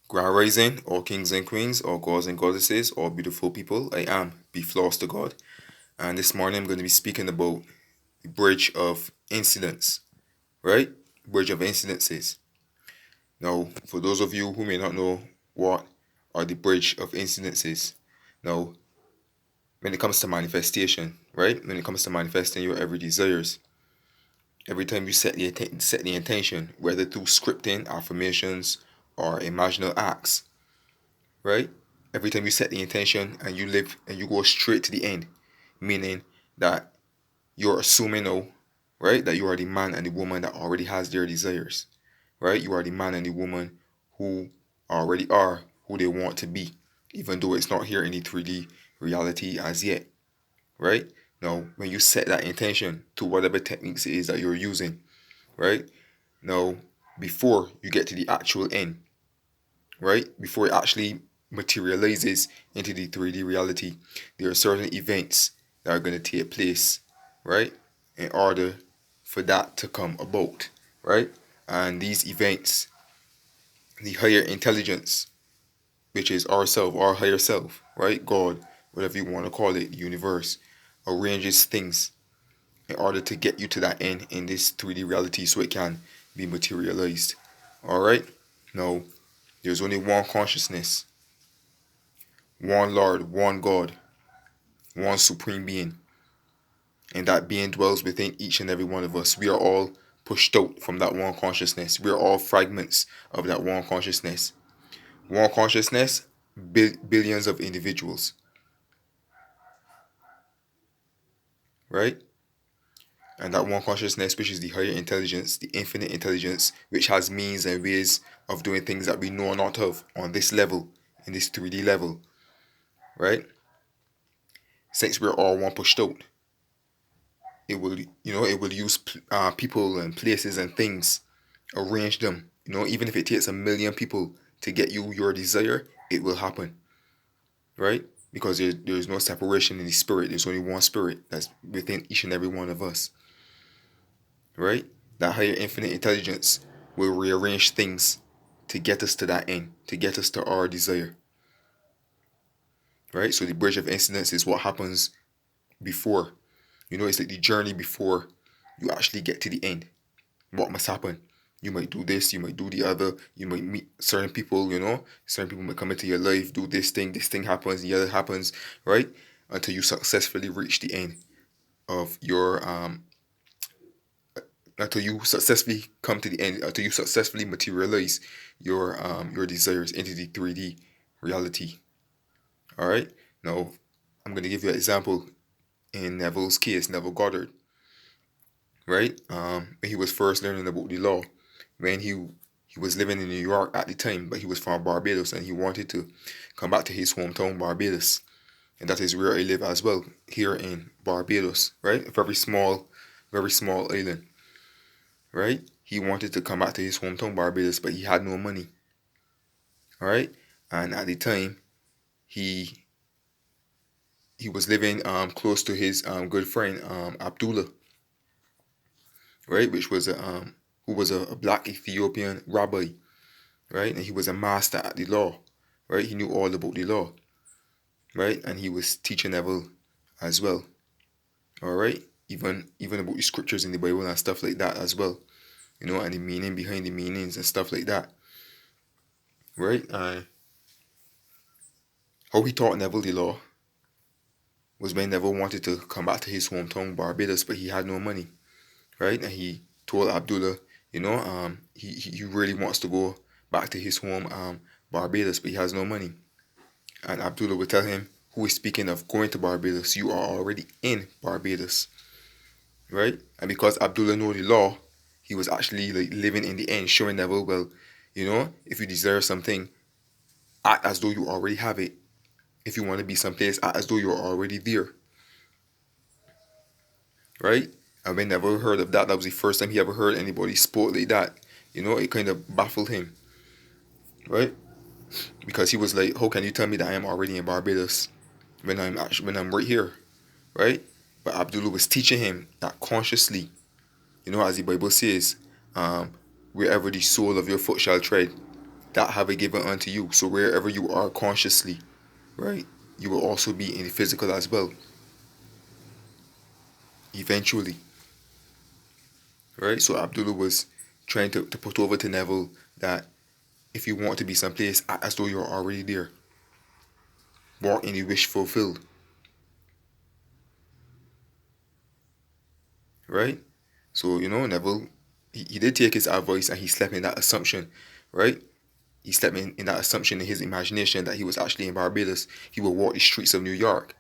Grand Rising, all kings and queens, all gods and goddesses, all beautiful people. I am Be Floss to God, and this morning I'm going to be speaking about the bridge of incidents, right? Bridge of incidences. Now, for those of you who may not know what are the bridge of incidences, now, when it comes to manifestation, right? When it comes to manifesting your every desires, every time you set the intention, whether through scripting, affirmations, or imaginal acts, right? Every time you set the intention and you live and you go straight to the end, meaning that you're assuming now, right, that you are the man and the woman that already has their desires, right? You are the man and the woman who already are who they want to be, even though it's not here in the 3D reality as yet, right? Now, when you set that intention to whatever techniques it is that you're using, right? Now, before you get to the actual end, right? Before it actually materializes into the 3D reality, there are certain events that are going to take place, right? In order for that to come about, right? And these events, the higher intelligence, which is ourself, our higher self, right? God, whatever you want to call it, the universe, arranges things in order to get you to that end in this 3D reality so it can be materialized. All right? Now, there's only one consciousness, one Lord, one God, one supreme being, and that being dwells within each and every one of us. We are all pushed out from that one consciousness. We are all fragments of that one consciousness. One consciousness, billions of individuals, right? And that one consciousness, which is the higher intelligence, the infinite intelligence, which has means and ways of doing things that we know not of on this level, in this 3D level, right? Since we're all one pushed out, it will use people and places and things, arrange them. Even if it takes a million people to get you your desire, it will happen, right? Because there's no separation in the spirit. There's only one spirit that's within each and every one of us, right? That higher infinite intelligence will rearrange things to get us to that end, to get us to our desire, right? So the bridge of incidents is what happens before. It's like the journey before you actually get to the end. What must happen? You might do this, you might do the other, you might meet certain people, certain people might come into your life, do this thing happens, the other happens, right? Until you successfully reach the end of your until you successfully come to the end, until you successfully materialize your desires into the 3D reality. All right. Now, I'm gonna give you an example in Neville's case, Neville Goddard, right? When he was first learning about the law, when he was living in New York at the time, but he was from Barbados and he wanted to come back to his hometown, Barbados, and that is where I live as well, here in Barbados, right? A very small island, right? He wanted to come back to his hometown, Barbados, but he had no money, all right? And at the time, he he was living close to his good friend Abdullah, right? Which was who was a black Ethiopian rabbi, right? And he was a master at the law, right? He knew all about the law, right? And he was teaching Neville as well, all right? Even about the scriptures in the Bible and stuff like that as well, and the meaning behind the meanings and stuff like that, right? How he taught Neville the law was when Neville wanted to come back to his hometown, Barbados, but he had no money, right? And he told Abdullah, he really wants to go back to his home, Barbados, but he has no money. And Abdullah would tell him, who is speaking of going to Barbados, you are already in Barbados, right? And because Abdullah knew the law, he was actually like living in the end, showing Neville, well, if you desire something, act as though you already have it. If you want to be someplace, act as though you're already there, right? And when Neville heard of that, that was the first time he ever heard anybody spoke like that. It kind of baffled him, right? Because he was like, "How can you tell me that I am already in Barbados when I'm right here, right?" But Abdullah was teaching him that consciously, as the Bible says, wherever the sole of your foot shall tread, that have I given unto you. So wherever you are consciously, right, you will also be in the physical as well, eventually, right? So Abdullah was trying to put over to Neville that if you want to be someplace, act as though you're already there. Walk in the wish fulfilled, right? So, Neville, he did take his advice and he slept in that assumption, right? He slept in that assumption in his imagination that he was actually in Barbados. He would walk the streets of New York,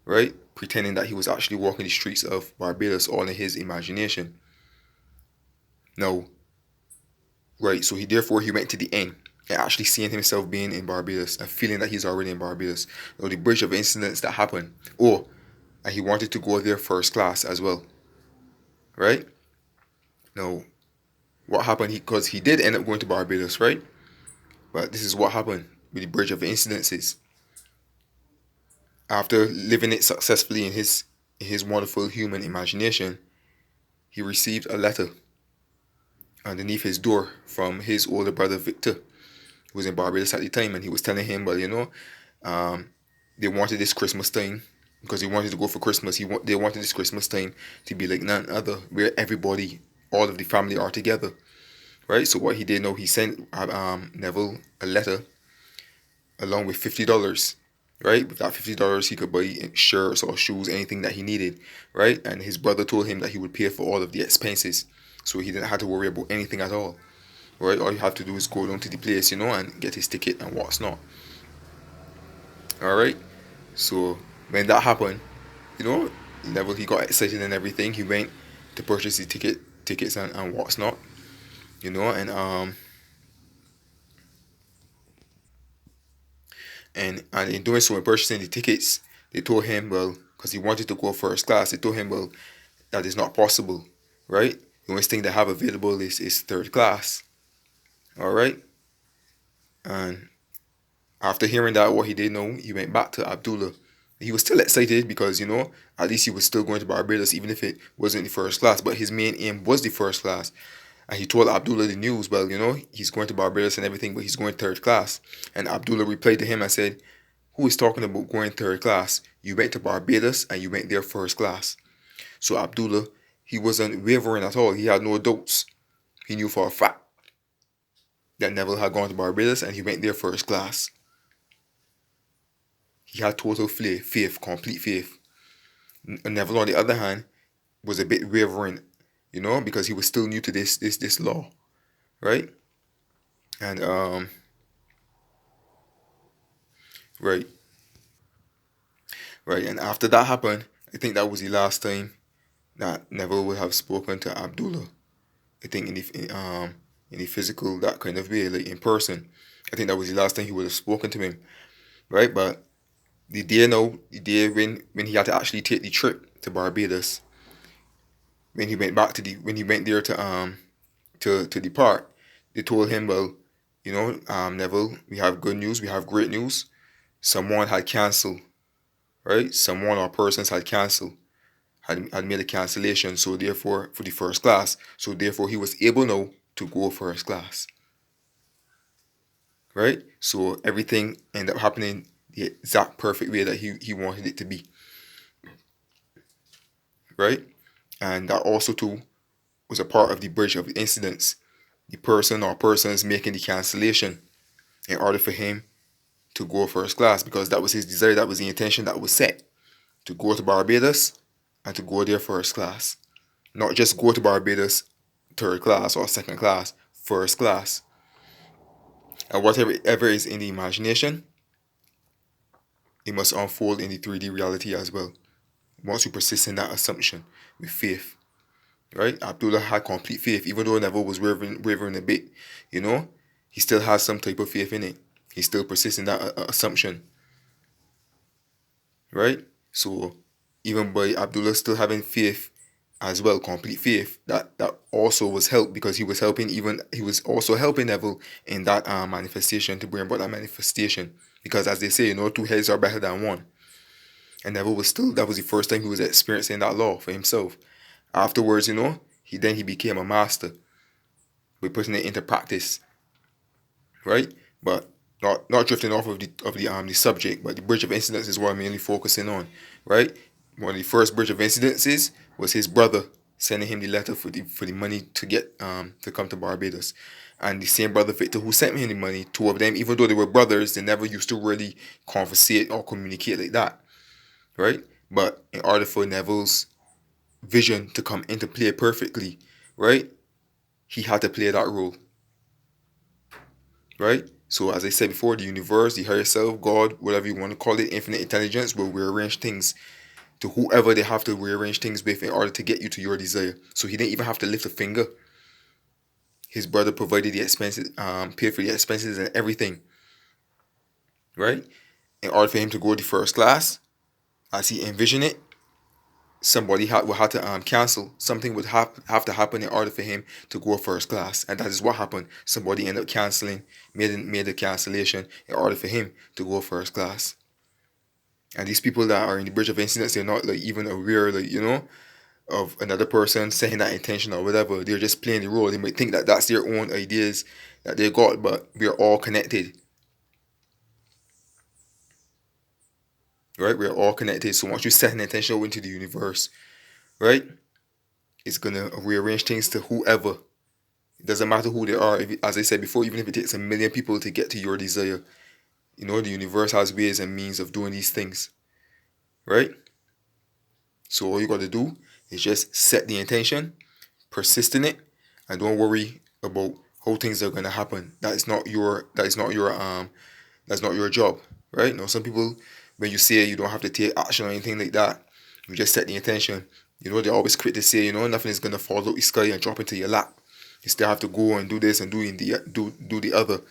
right? Pretending that he was actually walking the streets of Barbados all in his imagination. No, right? So he went to the end and actually seeing himself being in Barbados and feeling that he's already in Barbados. Now the bridge of incidents that happened. Oh, and he wanted to go there first class as well, right? Now what happened? Because he did end up going to Barbados, right? But this is what happened with the bridge of incidences. After living it successfully in his wonderful human imagination, he received a letter underneath his door from his older brother Victor, who was in Barbados at the time, and he was telling him, well, they wanted this Christmas time because he wanted to go for Christmas. They wanted this Christmas time to be like none other, where everybody, all of the family are together, right? So what he did, he sent Neville a letter along with $50. Right, with that $50, he could buy shirts or shoes, anything that he needed. Right, and his brother told him that he would pay for all of the expenses, so he didn't have to worry about anything at all. Right, all you have to do is go down to the place, and get his ticket and what's not. All right, so when that happened, you know, Neville he got excited and everything. He went to purchase the tickets and what's not. And in doing so, in purchasing the tickets, they told him, well, because he wanted to go first class, they told him, well, that is not possible, right? The only thing they have available is third class, all right? And after hearing that, what he did know, he went back to Abdullah. He was still excited because, at least he was still going to Barbados, even if it wasn't the first class. But his main aim was the first class. And he told Abdullah the news, well, he's going to Barbados and everything, but he's going third class. And Abdullah replied to him and said, who is talking about going third class? You went to Barbados and you went there first class. So Abdullah, he wasn't wavering at all. He had no doubts. He knew for a fact that Neville had gone to Barbados and he went there first class. He had total faith, complete faith. Neville, on the other hand, was a bit wavering, because he was still new to this law, right? And right, right. And after that happened, I think that was the last time that Neville would have spoken to Abdullah. I think in the physical, that kind of way, like in person. I think that was the last time he would have spoken to him, right? But the day when he had to actually take the trip to Barbados, when he went when he went there to depart, they told him, well, Neville, we have good news, we have great news. Someone had cancelled, right? Someone or persons had cancelled, had made a cancellation. So therefore, for the first class, so therefore he was able now to go first class, right? So everything ended up happening the exact perfect way that he wanted it to be, right? And that also too was a part of the bridge of incidents. The person or persons making the cancellation in order for him to go first class, because that was his desire, that was the intention that was set, to go to Barbados and to go there first class. Not just go to Barbados third class or second class, first class. And whatever ever is in the imagination, it must unfold in the 3D reality as well. Once you persist in that assumption with faith, right? Abdullah had complete faith, even though Neville was wavering a bit, he still has some type of faith in it. He still persists in that assumption, right? So even by Abdullah still having faith as well, complete faith, that also was helped, because he was also helping Neville in that manifestation, to bring about that manifestation. Because as they say, two heads are better than one. And Neville that was the first time he was experiencing that law for himself. Afterwards, he became a master by putting it into practice, right? But not drifting off of the subject, but the bridge of incidents is what I'm mainly focusing on, right? One of the first bridge of incidences was his brother sending him the letter for the money to get to come to Barbados, and the same brother Victor who sent him the money. Two of them, even though they were brothers, they never used to really conversate or communicate like that, right? But in order for Neville's vision to come into play perfectly, right, he had to play that role, right? So as I said before, the universe, the higher self, God, whatever you want to call it, infinite intelligence will rearrange things to whoever they have to rearrange things with in order to get you to your desire. So he didn't even have to lift a finger. His brother provided the expenses, paid for the expenses and everything, right? In order for him to go to first class, as he envisioned it, somebody would have to cancel. Something would have to happen in order for him to go first class, and that is what happened. Somebody ended up canceling, made a cancellation in order for him to go first class. And these people that are in the bridge of incidents, they're not like even aware, like of another person saying that intention or whatever. They're just playing the role. They might think that that's their own ideas that they got, but we are all connected, right? We're all connected. So once you set an intention into the universe, right, it's gonna rearrange things to whoever. It doesn't matter who they are. As I said before, even if it takes a million people to get to your desire, the universe has ways and means of doing these things, right? So all you got to do is just set the intention, persist in it, and don't worry about how things are gonna happen. That's not your job, right? Now some people, when you say you don't have to take action or anything like that, you just set the intention. They always quick to say, nothing is gonna fall out the sky and drop into your lap. You still have to go and do this and do the other.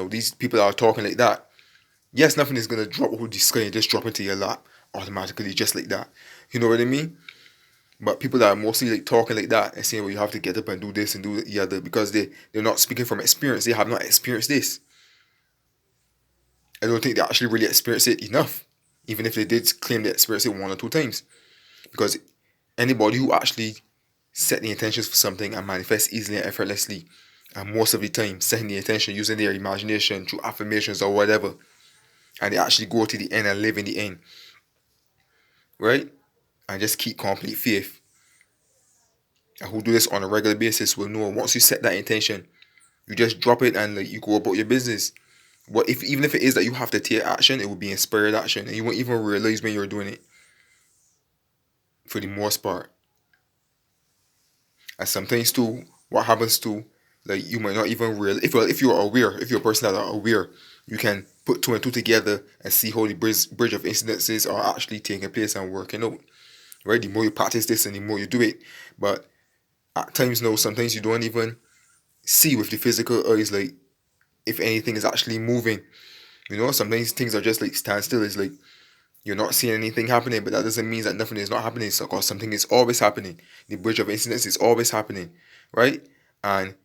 These people are talking like that. Yes, nothing is gonna drop out the sky and just drop into your lap automatically, just like that. You know what I mean? But people that are mostly like talking like that and saying, well, you have to get up and do this and do the other because they're not speaking from experience. They have not experienced this. I don't think they actually really experienced it enough, even if they did claim they experienced it one or two times. Because anybody who actually set the intentions for something and manifest easily and effortlessly, and most of the time setting the intention using their imagination through affirmations or whatever, and they actually go to the end and live in the end, right? And just keep complete faith. And who do this on a regular basis will know once you set that intention, you just drop it and like you go about your business. What if even if it is that you have to take action, it will be inspired action, and you won't even realize when you're doing it. For the most part, and sometimes too, what happens too, like you might not even realize if you're aware, if you're a person that are aware, you can put two and two together and see how the bridge of incidences are actually taking place and working out. Right, the more you practice this and the more you do it, but at times no, sometimes you don't even see with the physical eyes, like if anything is actually moving. Sometimes things are just like standstill. It's like you're not seeing anything happening, but that doesn't mean that nothing is not happening. So, because something is always happening. The bridge of incidents is always happening, right? And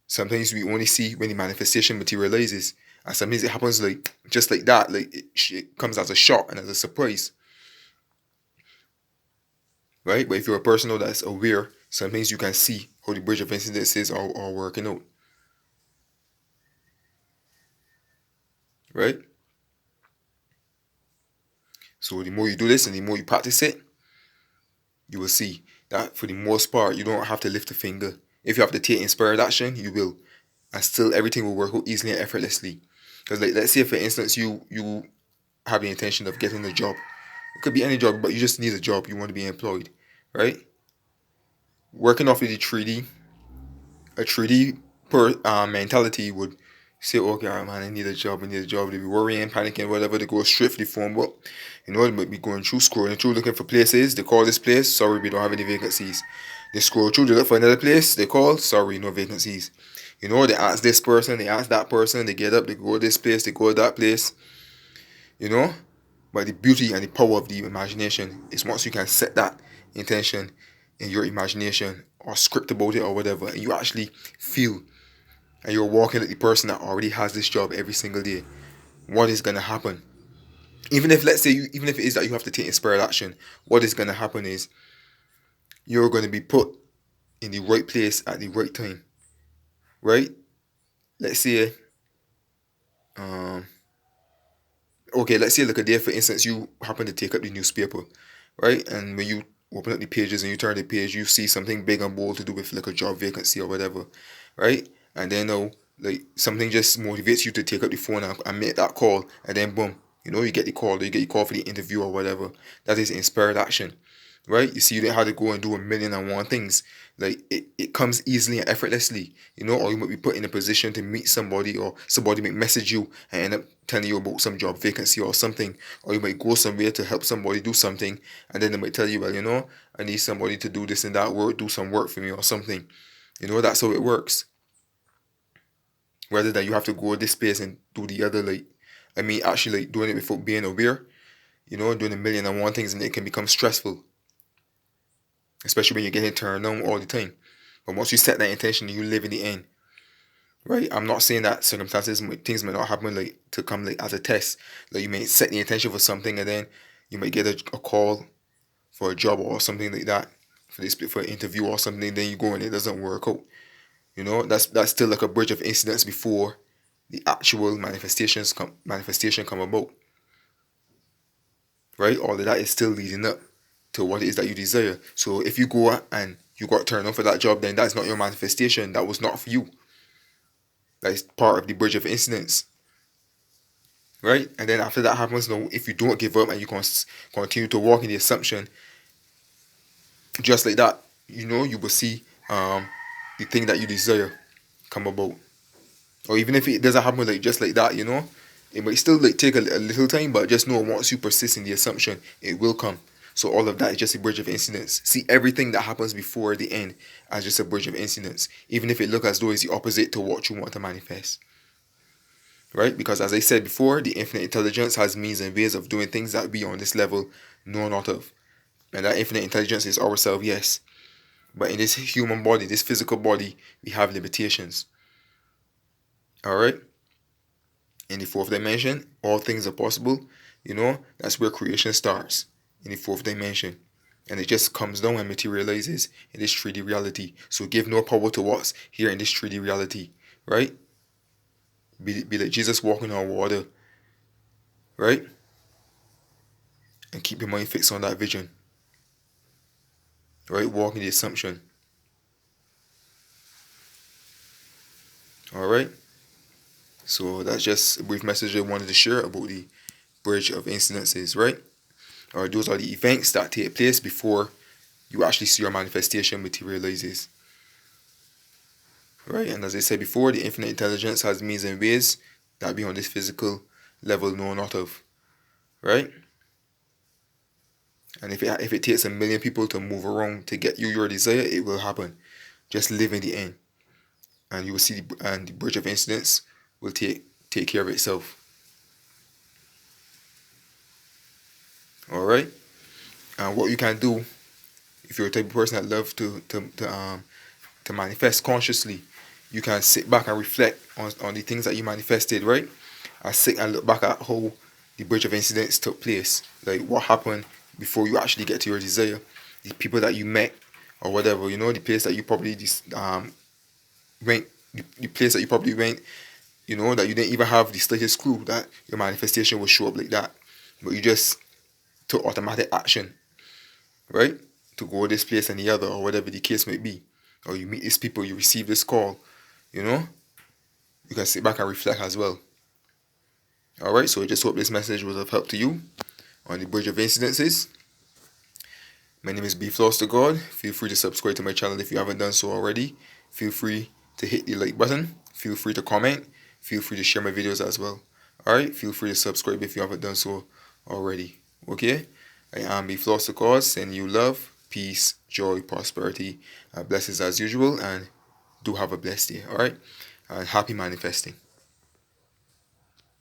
sometimes we only see when the manifestation materializes, and sometimes it happens like just like that. Like it comes as a shock and as a surprise, right? But if you're a person that's aware, sometimes you can see how the bridge of incidents are working out, right? So the more you do this and the more you practice it, you will see that for the most part, you don't have to lift a finger. If you have to take inspired action, you will, and still everything will work out easily and effortlessly. Because like, let's say for instance, you have the intention of getting a job. It could be any job, but you just need a job. You want to be employed, right? Working off of the 3D, a 3D mentality would say, okay, all right, man, I need a job, I need a job. They be worrying, panicking, whatever. They go straight for the phone book. They might be going through, scrolling through, looking for places. They call this place, sorry, we don't have any vacancies. They scroll through, they look for another place. They call, sorry, no vacancies. They ask this person, they ask that person. They get up, they go this place, they go that place. You know, but the beauty and the power of the imagination is once you can set that intention in your imagination or script about it or whatever, and you actually feel and you're walking like the person that already has this job every single day, what is gonna happen? Even if let's say even if it is that you have to take inspired action, what is gonna happen is you're gonna be put in the right place at the right time, right? Let's say Um, okay, let's say like a day, for instance, you happen to take up the newspaper, right? And when you open up the pages and you turn the page, you see something big and bold to do with like a job vacancy or whatever, right? And then like something just motivates you to take up the phone and make that call, and then boom, you get the call, or you get the call for the interview or whatever. That is inspired action, right? You see, you didn't have to go and do a million and one things. Like it comes easily and effortlessly, or you might be put in a position to meet somebody, or somebody might message you and end up telling you about some job vacancy or something, or you might go somewhere to help somebody do something, and then they might tell you, well, I need somebody to do this and that work, do some work for me or something. That's how it works. Rather than you have to go this space and do the other, like, I mean, actually, like, doing it without being aware, doing a million and one things, and it can become stressful, especially when you're getting turned on all the time. But once you set that intention, you live in the end, right? I'm not saying that things might not happen like to come like as a test. Like you may set the intention for something, and then you might get a call for a job or something like that, for an interview or something. Then you go and it doesn't work out. That's still like a bridge of incidents before the actual manifestation come about, right? All of that is still leading up to what it is that you desire. So if you go and you got turned on for that job, then that's not your manifestation. That was not for you. That is part of the bridge of incidents, right? And then after that happens, if you don't give up and you continue to walk in the assumption, just like that, you will see the thing that you desire come about. Or even if it doesn't happen like just like that, it might still like take a little time, but just know once you persist in the assumption, it will come. So all of that is just a bridge of incidents. See everything that happens before the end as just a bridge of incidents, even if it looks as though it's the opposite to what you want to manifest. Right? Because as I said before, the infinite intelligence has means and ways of doing things that we on this level know not of. And that infinite intelligence is ourselves, yes. But in this human body, this physical body, we have limitations. Alright? In the fourth dimension, all things are possible. That's where creation starts. In the fourth dimension. And it just comes down and materializes in this 3D reality. So give no power to what's here in this 3D reality. Right? Be like Jesus walking on water. Right? And keep your mind fixed on that vision. Right? Walk in the assumption. Alright? So that's just a brief message I wanted to share about the bridge of incidences, right? Or those are the events that take place before you actually see your manifestation materializes. Right? And as I said before, the infinite intelligence has means and ways that beyond this physical level know not of. Right? And if it takes a million people to move around to get you your desire, it will happen. Just live in the end. And you will see the bridge of incidents will take care of itself. Alright? And what you can do, if you're a type of person that loves to manifest consciously, you can sit back and reflect on the things that you manifested, right? I sit and look back at how the bridge of incidents took place. Like what happened before you actually get to your desire. The people that you met or whatever, the place that you probably went, the place that you probably went, that you didn't even have the slightest clue that your manifestation would show up like that. But you just took automatic action, right? To go this place and the other, or whatever the case might be. Or you meet these people, you receive this call, you can sit back and reflect as well. Alright, so I just hope this message was of help to you on the bridge of incidences. My name is B Floss to God. Feel free to subscribe to my channel if you haven't done so already. Feel free to hit the like button. Feel free to comment. Feel free to share my videos as well. Alright, feel free to subscribe if you haven't done so already. Okay? I am B Floss to God, sending you love, peace, joy, prosperity, and blessings as usual, and do have a blessed day. Alright? And happy manifesting.